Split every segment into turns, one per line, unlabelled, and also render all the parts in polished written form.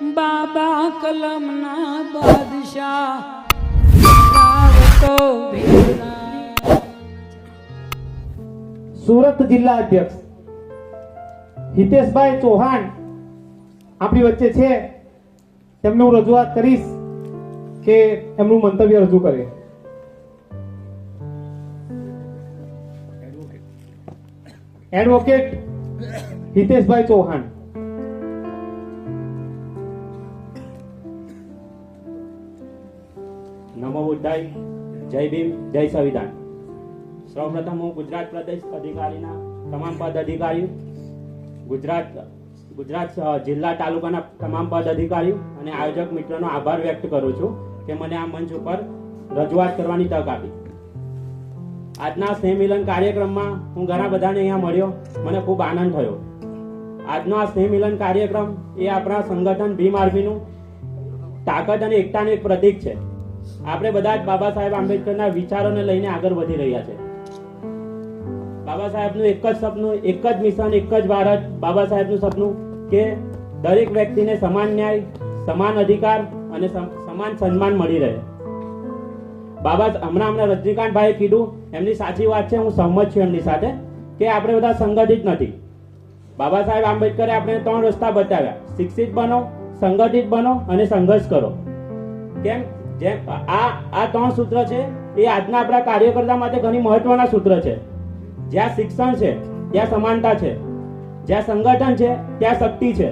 બાબા કલમના બાદશાહ રાવતો ભીમરાવ.
સુરત જિલ્લા અધ્યક્ષ હિતેશભાઈ ચૌહાણ આપણી વચ્ચે છે. તેમને હું રજૂઆત કરીશ કે એમનું મંતવ્ય રજૂ કરે. એડવોકેટ હિતેશભાઈ ચૌહાણ.
નમો બુદ્ધાય. જય ભીમ, જય સંવિધાન. સૌપ્રથમ હું ગુજરાત પ્રદેશ અધિકારીના તમામ પદ અધિકારીઓ, ગુજરાત જિલ્લા તાલુકાના તમામ પદ અધિકારીઓ અને આયોજક મિત્રોનો આભાર વ્યક્ત કરું છું કે મને આ મંચ ઉપર રજૂઆત કરવાની તક આપી. આજના સ્નેહ મિલન કાર્યક્રમમાં હું ઘણા બધાને અહીંયા મળ્યો, મને ખૂબ આનંદ થયો. આજનો આ સ્નેહ મિલન કાર્યક્રમ એ આપણા સંગઠન ભીમ આર્મીનું તાકાત અને એકતાનું એક પ્રતીક છે. આપણે બધા જ બાબા સાહેબ આંબેડકરના વિચારોને લઈને આગળ વધી રહ્યા છે. બાબા સાહેબનું એક જ સપનું, એક જ મિશન, એક જ ભારત. બાબા સાહેબનું સપનું કે દરેક વ્યક્તિને સમાન ન્યાય, સમાન અધિકાર અને સમાન સન્માન મળી રહે. હમણાં રજનીકાંતભાઈએ કીધું, એમની સાચી વાત છે, હું સહમત છું એમની સાથે કે આપણે બધા સંગઠિત નથી. બાબા સાહેબ આંબેડકરે આપણે 3 રસ્તા બતાવ્યા: શિક્ષિત બનો, સંગઠિત બનો અને સંઘર્ષ કરો. કેમ? જેમ આ 3 સૂત્ર છે એ આજના આપણા કાર્યકર્તા માટે ઘણી મહત્વના સૂત્ર છે. જ્યાં શિક્ષણ છે ત્યાં સમાનતા છે, જ્યાં સંગઠન છે ત્યાં શક્તિ છે,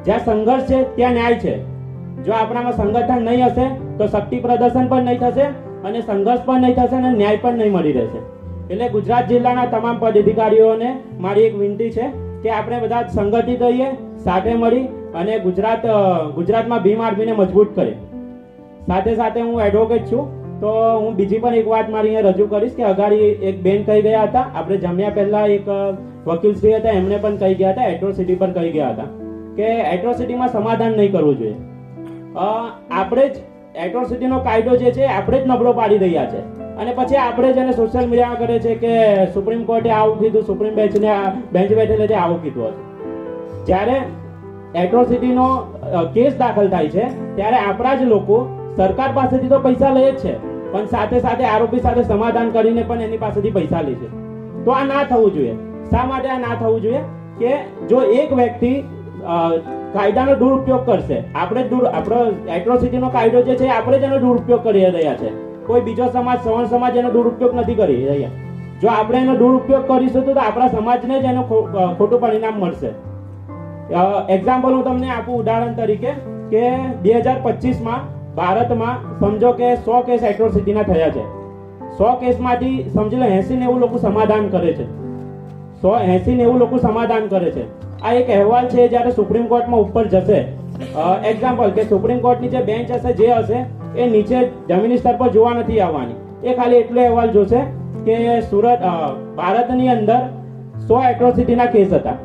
જ્યાં સંઘર્ષ છે ત્યાં ન્યાય છે. જો આપણામાં સંગઠન નહીં હશે તો શક્તિ પ્રદર્શન પણ નહીં થશે અને સંઘર્ષ પણ નહીં થશે અને ન્યાય પણ નહીં મળી રહેશે. એટલે ગુજરાત જિલ્લાના તમામ પદાધિકારીઓને મારી એક વિનંતી છે કે આપણે બધા સંગઠિત રહીએ, સાથે મળી અને ગુજરાતમાં ભીમ આર્મીને મજબૂત કરીએ. સાથે સાથે હું એડવોકેટ છું, તો હું બીજી પણ એક વાત મારી અહીંયા રજૂ કરીશ કે અગાડી એક બેન કહી ગયા હતા, આપણે જમ્યા પહેલા એક વકીલશ્રી હતા, એમણે પણ કહી ગયા હતા, એટ્રોસિટી પર કહી ગયા હતા કે એટ્રોસિટીમાં સમાધાન નહીં કરવું જોઈએ. આપણે જ એટ્રોસિટીનો કાયદો જે છે આપણે જ નબળો પાડી રહ્યા છે અને પછી આપણે જ એને સોશિયલ મીડિયામાં કરે છે કે સુપ્રીમ કોર્ટે આવું કીધું, સુપ્રીમ બેન્ચ બેઠેલે આવું કીધું હતું. જ્યારે એટ્રોસિટીનો કેસ દાખલ થાય છે ત્યારે આપણા જ લોકો સરકાર પાસેથી તો પૈસા લે જ છે, પણ સાથે સાથે આરોપી સાથે સમાધાન કરીને પણ એની પાસેથી પૈસા લે છે. તો આ ના થવું જોઈએ. શા માટે આ ના થવું જોઈએ? કે જો એક વ્યક્તિ કાયદાનો દુરુપયોગ કરશે, આપણો એટ્રોસિટીનો કાયદો જે છે આપણે જ એનો દુરુપયોગ કરી રહ્યા છે. કોઈ બીજો સમાજ, સવર્ણ સમાજ એનો દુરુપયોગ નથી કરી રહ્યા. જો આપણે એનો દુરુપયોગ કરીશું તો આપણા સમાજને જ એનો ખોટું પરિણામ મળશે. એક્ઝામ્પલ હું તમને આપું ઉદાહરણ તરીકે કે 2025માં ભારતમાં સમજો કે 100 કેસ એટ્રોસિટીના થયા છે. 100 કેસમાંથી સમજી લો 80-90 લોકો સમાધાન કરે છે. 80-90 લોકો સમાધાન કરે છે. આ એક અહેવાલ છે, જ્યારે સુપ્રીમ કોર્ટમાં ઉપર જશે, એક્ઝામ્પલ કે સુપ્રીમ કોર્ટની જે બેન્ચ હશે, જે હશે એ નીચે જમીની સ્તર પર જોવા નથી આવવાની. એ ખાલી એટલો અહેવાલ જોશે કે ભારતની અંદર 100 એટ્રોસિટીના કેસ હતા,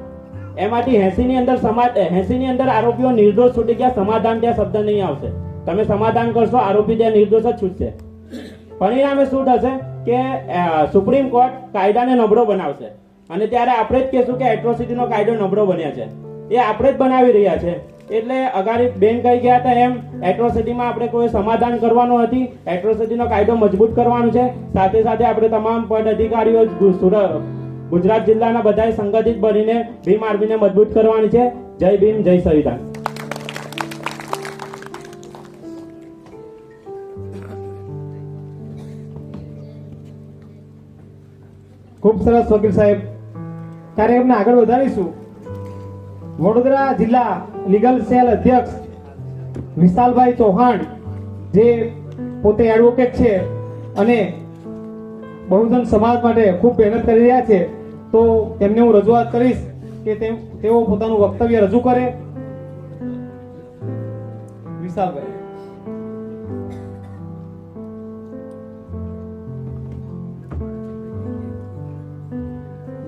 એમાંથી 80ની અંદર આરોપીઓ નિર્દોષ છૂટી ગયા. સમાધાન ત્યાં શબ્દ નહીં આવશે. તમે સમાધાન કરશો, આરોપી ત્યાં નિર્દોષ જ છૂટશે. પરિણામે શું થશે કે સુપ્રીમ કોર્ટ કાયદાને નબળો બનાવશે અને ત્યારે આપણે જ કહેશું કે એટ્રોસિટીનો કાયદો નબળો બન્યા છે. એ આપણે જ બનાવી રહ્યા છે. એટલે અગાડી બેન કહી ગયા હતા એમ એટ્રોસિટીમાં આપણે કોઈ સમાધાન કરવાનું નથી, એટ્રોસિટીનો કાયદો મજબૂત કરવાનો છે. સાથે સાથે આપણે તમામ પદ અધિકારીઓ ગુજરાત જિલ્લાના બધાએ સંગઠિત બનીને ભીમ આર્મીને મજબૂત કરવાની છે. જય ભીમ, જય સંવિધાન.
ખૂબ સરસ વકીલ સાહેબ. કાર્યક્રમને આગળ વધારીશું. વડોદરા જિલ્લા લીગલ સેલ અધ્યક્ષ વિશાલભાઈ ચૌહાણ, જે પોતે એડવોકેટ છે અને બહુજન સમાજ માટે ખૂબ મહેનત કરી રહ્યા છે, તો તેમને હું રજૂઆત કરીશ કે તેઓ પોતાનું વક્તવ્ય રજૂ કરે. વિશાલભાઈ.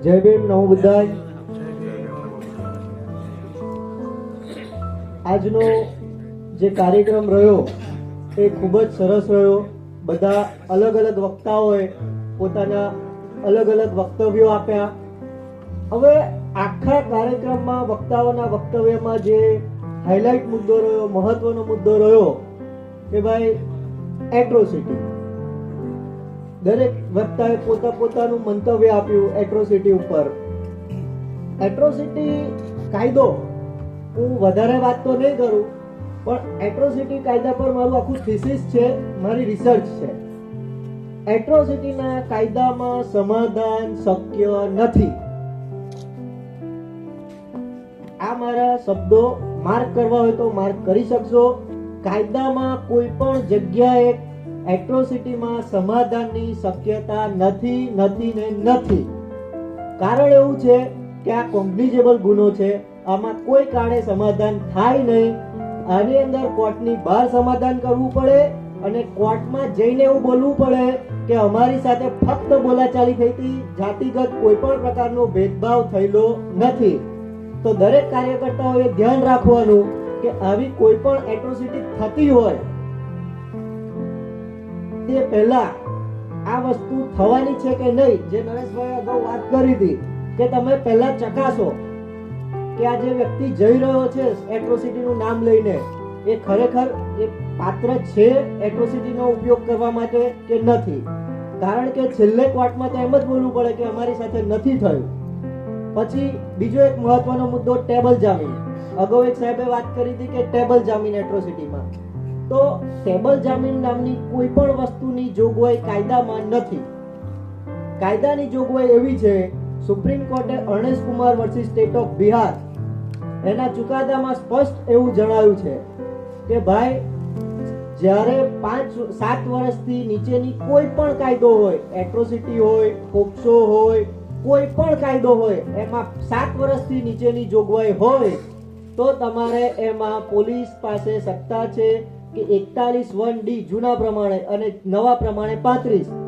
જય ભીમ, નમો બુદ્ધાય. આજનો જે કાર્યક્રમ રહ્યો એ ખૂબ જ સરસ રહ્યો. બધા અલગ અલગ વક્તાઓએ પોતાના અલગ અલગ વક્તવ્યો આપ્યા. હવે આખા કાર્યક્રમમાં વક્તાઓના વક્તવ્યમાં જે હાઇલાઇટ મુદ્દો રહ્યો, મહત્વનો મુદ્દો રહ્યો કે ભાઈ એટ્રોસિટી. દરેક વક્તાએ પોતાનું મંતવ્ય આપ્યું એટ્રોસિટી ઉપર. એટ્રોસિટી કાયદો હું વધારે વાત તો નહીં કરું, પણ એટ્રોસિટી કાયદા પર મારું આખું થીસીસ છે, મારી રિસર્ચ છે. એટ્રોસિટીના કાયદામાં સમાધાન શક્ય નથી. આ મારા શબ્દો માર્ક કરવા હોય તો માર્ક કરી શકશો. કાયદામાં કોઈ પણ જગ્યાએ એટ્રોસિટીમાં સમાધાનની શક્યતા નથી. કારણ એવું છે કે આ કોગ્નિઝેબલ ગુનો છે, આમાં કોઈ કારણે સમાધાન થાય નહીં. આની અંદર કોર્ટની બહાર સમાધાન કરવું પડે અને કોર્ટમાં જઈને એવું બોલવું પડે કે અમારી સાથે ફક્ત બોલાચાલી થઈ હતી, જાતિગત કોઈ પણ પ્રકારનો ભેદભાવ થયેલો નથી. તો દરેક કાર્યકર્તાઓએ ધ્યાન રાખવાનું કે આવી કોઈ પણ એટ્રોસિટી થતી હોય તે પહેલા આ વસ્તુ થવાની છે કે નહીં, જે નરેશભાઈ અગાઉ વાત કરી હતી કે તમે પહેલા ચકાસો કે આ જે વ્યક્તિ જઈ રહ્યો છે એટ્રોસિટીનું નામ લઈને એ ખરેખર એ પાત્ર છે એટ્રોસિટીનો ઉપયોગ કરવા માટે કે નથી. કારણ કે છેલ્લે કોર્ટમાં તો એમ જ બોલવું પડે કે અમારી સાથે નથી થયું. પછી બીજો એક મહત્વનો મુદ્દો ટેબલ જામીન. અગાઉ એક સાહેબે વાત કરી હતી કે ટેબલ જામીન એટ્રોસિટીમાં. તો ટેબલ જામીન નામની કોઈ પણ વસ્તુની જોગવાઈ કાયદામાં નથી. કાયદાની જોગવાઈ એવી છે, સુપ્રીમ કોર્ટે Arnesh Kumar versus state of Bihar એના ચુકાદામાં સ્પષ્ટ એવું જણાવ્યું છે કે ભાઈ જ્યારે 5-7 વર્ષથી નીચેની કોઈ પણ કાયદો હોય, એટ્રોસિટી હોય, પોક્સો હોય, કોઈ પણ કાયદો હોય, એમાં 7 વર્ષથી નીચેની જોગવાઈ હોય તો તમારે એમાં પોલીસ પાસે સત્તા છે કે 41(1)D જૂના પ્રમાણે અને નવા પ્રમાણે 35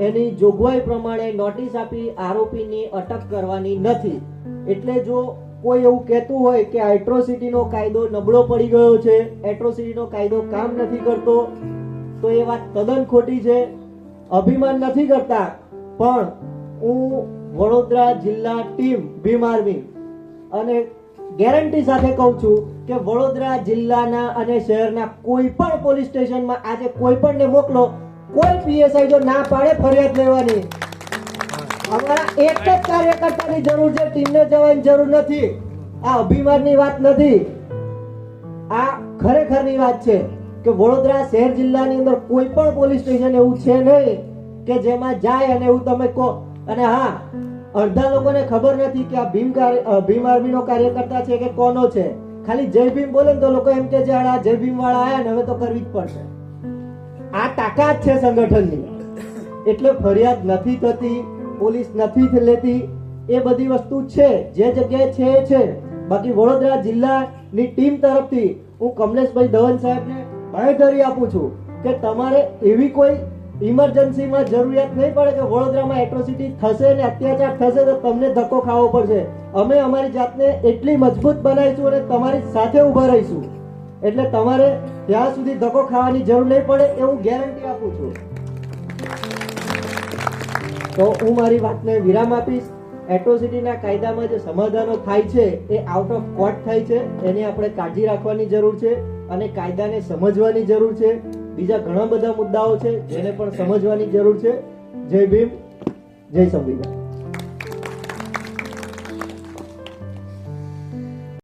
એની જોગવાઈ પ્રમાણે નોટિસ આપી આરોપીની અટક કરવાની નથી. એટલે જો કોઈ એવું કહેતું હોય કે આ એટ્રોસિટીનો કાયદો નબળો પડી ગયો છે, એટ્રોસિટીનો કાયદો કામ નથી કરતો, તો એ વાત તદ્દન ખોટી છે. અભિમાન નથી કરતા, પણ હું વડોદરા જિલ્લા ટીમ ભીમ આર્મી અને ગેરંટી સાથે કહું છું કે વડોદરા જિલ્લાના અને શહેરના કોઈ પણ પોલીસ સ્ટેશનમાં આજે કોઈ પણને મોકલો, કોઈ પીએસઆઈ જો ના પાડે ફરિયાદ લેવાની. અમારા એક જ કાર્યકર્તાની જરૂર છે, ટીમને જવાની જરૂર નથી. આ અભિમાનની વાત નથી, આ ખરેખરની વાત છે કે વડોદરા શહેર જિલ્લાની અંદર કોઈ પણ પોલીસ સ્ટેશન એવું છે નહીં કે જેમાં જાય અને એવું તમે કહો. અને હા, અડધા લોકોને ખબર નથી કે આ ભીમ આર્મીનો કાર્યકર્તા છે કે કોનો છે. ખાલી જય ભીમ બોલે ને તો લોકો એમ કે છે આ જય ભીમ વાળા આયા ને હવે તો કરવી જ પડશે. આ તાકાત છે સંગઠનની. એટલે ફરિયાદ નથી થતી, પોલીસ નથી લેતી, એ બધી વસ્તુ છે જે જગ્યાએ છે એ છે. બાકી વડોદરા જિલ્લાની ટીમ તરફથી હું કમલેશભાઈ ધવન સાહેબને બાંહેધરી આપું છું કે તમારે એવી કોઈ ઇમરજન્સીમાં જરૂરિયાત નહીં પડે કે વડોદરામાં એટ્રોસિટી થશે ને અત્યાચાર થશે તો તમને ધક્કો ખાવો પડશે. અમે અમારી જાતને એટલી મજબૂત બનાવીશું અને તમારી સાથે ઉભા રહીશું. એટલે તમારે ત્યાં સુધી ધક્કો ખાવાની જરૂર નહીં પડે એ હું ગેરંટી આપું છું. તો હું મારી વાતને વિરામ આપીશ. એટ્રોસિટીના કાયદામાં જે સમાધાનો થાય છે એ આઉટ ઓફ કોર્ટ થાય છે, એની આપણે કાળજી રાખવાની જરૂર છે અને કાયદાને સમજવાની જરૂર છે. બીજા ઘણા બધા મુદ્દાઓ છે જેને પણ સમજવાની જરૂર છે. જય ભીમ, જય સંવિધાન.